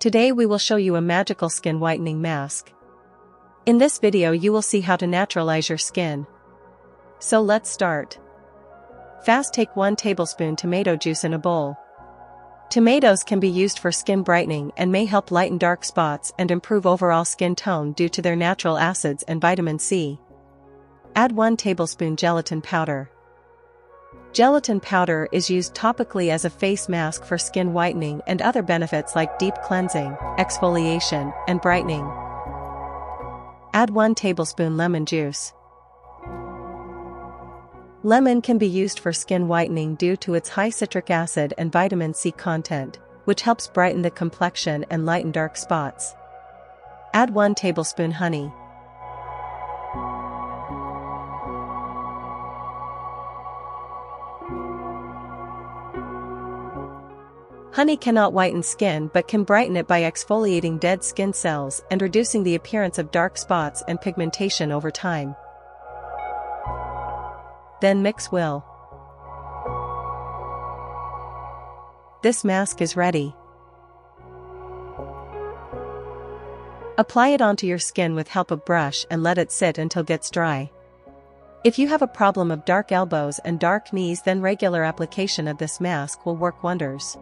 Today we will show you a magical skin whitening mask. In this video you will see how to naturalize your skin. So let's start. Fast, take 1 tablespoon tomato juice in a bowl. Tomatoes can be used for skin brightening and may help lighten dark spots and improve overall skin tone due to their natural acids and vitamin C. Add 1 tablespoon gelatin powder. Gelatin powder is used topically as a face mask for skin whitening and other benefits like deep cleansing, exfoliation, and brightening. Add 1 tablespoon lemon juice. Lemon can be used for skin whitening due to its high citric acid and vitamin C content, which helps brighten the complexion and lighten dark spots. Add 1 tablespoon honey. Honey cannot whiten skin but can brighten it by exfoliating dead skin cells and reducing the appearance of dark spots and pigmentation over time. Then mix well. This mask is ready. Apply it onto your skin with help of brush and let it sit until it gets dry. If you have a problem of dark elbows and dark knees, then regular application of this mask will work wonders.